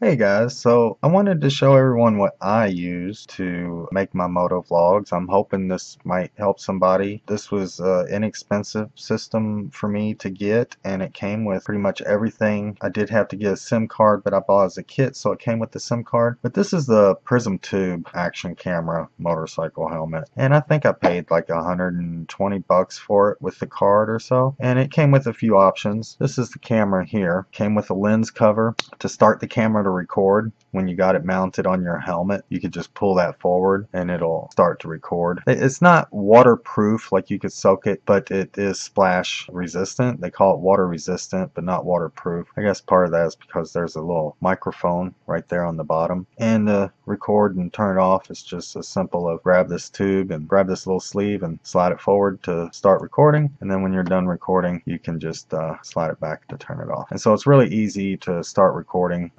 Hey guys, so I wanted to show everyone what I use to make my moto vlogs. I'm hoping this might help somebody. This was an inexpensive system for me to get, and it came with pretty much everything. I did have to get a SIM card, but I bought it as a kit, so it came with the SIM card. But this is the Prism Tube action camera motorcycle helmet, and I think I paid like 120 bucks for it with the card or so. And it came with a few options. This is the camera here. Came with a lens cover to start the camera to record. When you got it mounted on your helmet, you could just pull that forward and it'll start to record. It's not waterproof, like you could soak it, but it is splash resistant. They call it water resistant but not waterproof. I guess part of that is because there's a little microphone right there on the bottom, and to record and turn it off is just as simple as grab this tube and grab this little sleeve and slide it forward to start recording, and then when you're done recording you can just slide it back to turn it off. And so it's really easy to start recording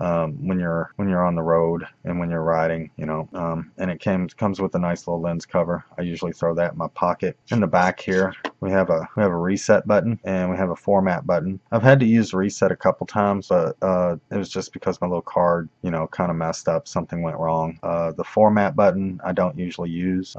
when you're on the road and when you're riding, and it comes with a nice little lens cover. I usually throw that in my pocket. In the back here we have a reset button and we have a format button. I've had to use reset a couple times, but it was just because my little card kind of messed up. Something went wrong. The format button I don't usually use.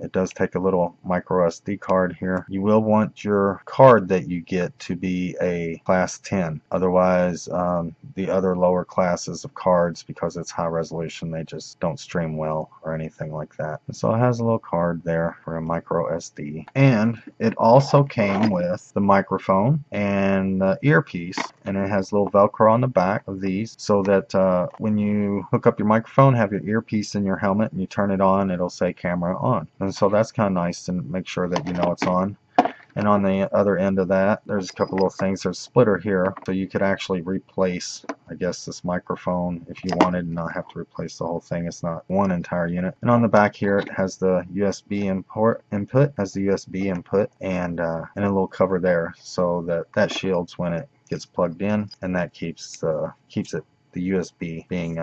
It does take a little micro SD card here. You will want your card that you get to be a class 10, otherwise the other lower classes of cards, because it's high resolution, they just don't stream well or anything like that. And so it has a little card there for a micro SD, and it also came with the microphone and the earpiece, and it has a little Velcro on the back of these so that when you hook up your microphone, have your earpiece in your helmet and you turn it on, it'll say camera on. And so that's kind of nice to make sure that you know it's on. And on the other end of that, there's a couple little things. There's a splitter here, so you could actually replace, I guess, this microphone if you wanted and not have to replace the whole thing. It's not one entire unit. And on the back here, it has the USB input, and a little cover there, so that shields when it gets plugged in, and that keeps it, the USB being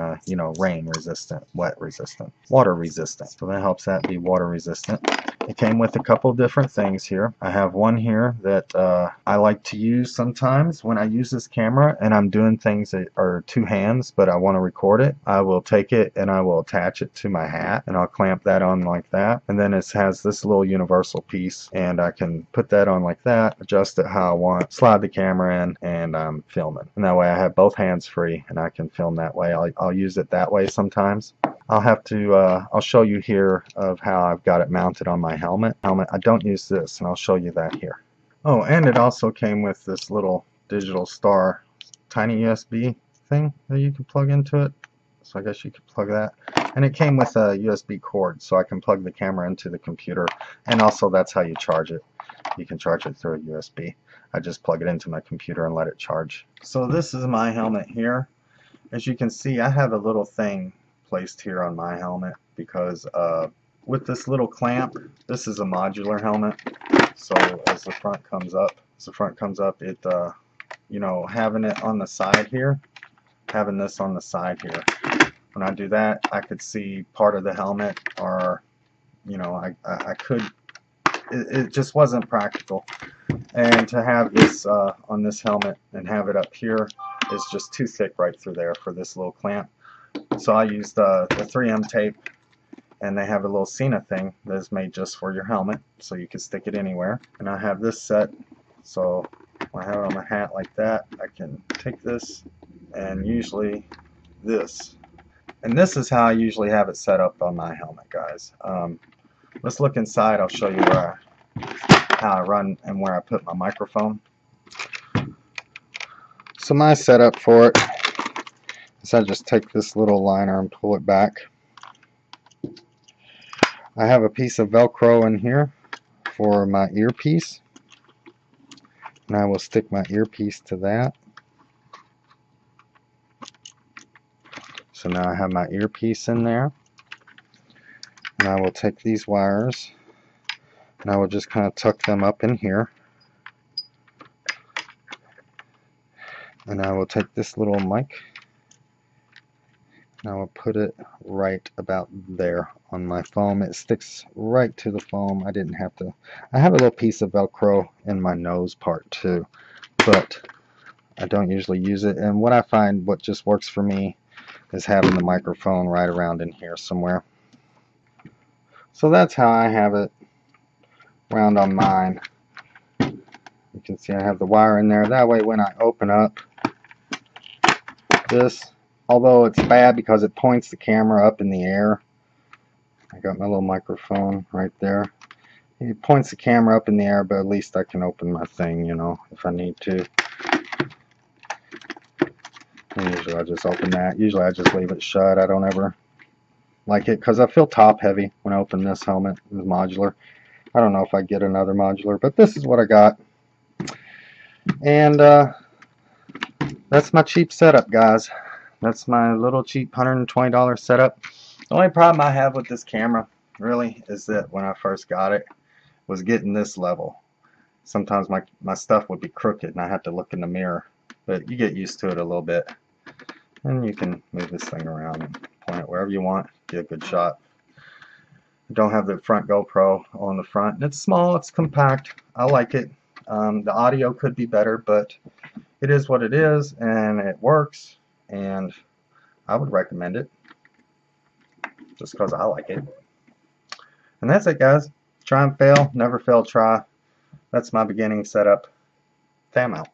rain resistant, wet resistant, water resistant. So that helps that be water resistant. It came with a couple different things here. I have one here that I like to use sometimes when I use this camera and I'm doing things that are two hands but I want to record it. I will take it and I will attach it to my hat and I'll clamp that on like that, and then it has this little universal piece and I can put that on like that, adjust it how I want, slide the camera in, and I'm filming. And that way I have both hands free and I can film that way. I'll use it that way sometimes. I'll show you here of how I've got it mounted on my helmet. I don't use this, and I'll show you that here. Oh, and it also came with this little digital star tiny USB thing that you can plug into it. So I guess you could plug that. And it came with a USB cord, so I can plug the camera into the computer. And also that's how you charge it. You can charge it through a USB. I just plug it into my computer and let it charge. So this is my helmet here. As you can see, I have a little thing placed here on my helmet because with this little clamp, this is a modular helmet, so as the front comes up, it having it on the side here, having this on the side here, when I do that I could see part of the helmet, or I could, it just wasn't practical, and to have this on this helmet and have it up here is just too thick right through there for this little clamp. So I used the 3M tape, and they have a little Cena thing that is made just for your helmet, so you can stick it anywhere. And I have this set, so when I have it on my hat like that, I can take this and usually this. And this is how I usually have it set up on my helmet, guys. Let's look inside. I'll show you how I run and where I put my microphone. So my setup for it, so I just take this little liner and pull it back. I have a piece of Velcro in here for my earpiece, and I will stick my earpiece to that. So now I have my earpiece in there, and I will take these wires and I will just kind of tuck them up in here, and I will take this little mic and I will put it right about there on my foam. It sticks right to the foam. I didn't have to. I have a little piece of Velcro in my nose part too, but I don't usually use it. And what I find, what just works for me is having the microphone right around in here somewhere. So that's how I have it round on mine. You can see I have the wire in there. That way when I open up this, although it's bad because it points the camera up in the air, I got my little microphone right there. It points the camera up in the air, but at least I can open my thing, you know, if I need to. And usually I just open that. Usually I just leave it shut. I don't ever like it because I feel top heavy when I open this helmet. It's modular. I don't know if I get another modular, but this is what I got. And that's my cheap setup, guys. That's my little cheap $120 setup. The only problem I have with this camera really is that when I first got it was getting this level. Sometimes my stuff would be crooked and I had to look in the mirror, but you get used to it a little bit, and you can move this thing around and point it wherever you want, get a good shot. I don't have the front GoPro on the front, and it's small, it's compact. I like it. The audio could be better, but it is what it is, and it works, and I would recommend it just because I like it. And that's it, guys. Try and fail, never fail, try. That's my beginning setup. I'm out.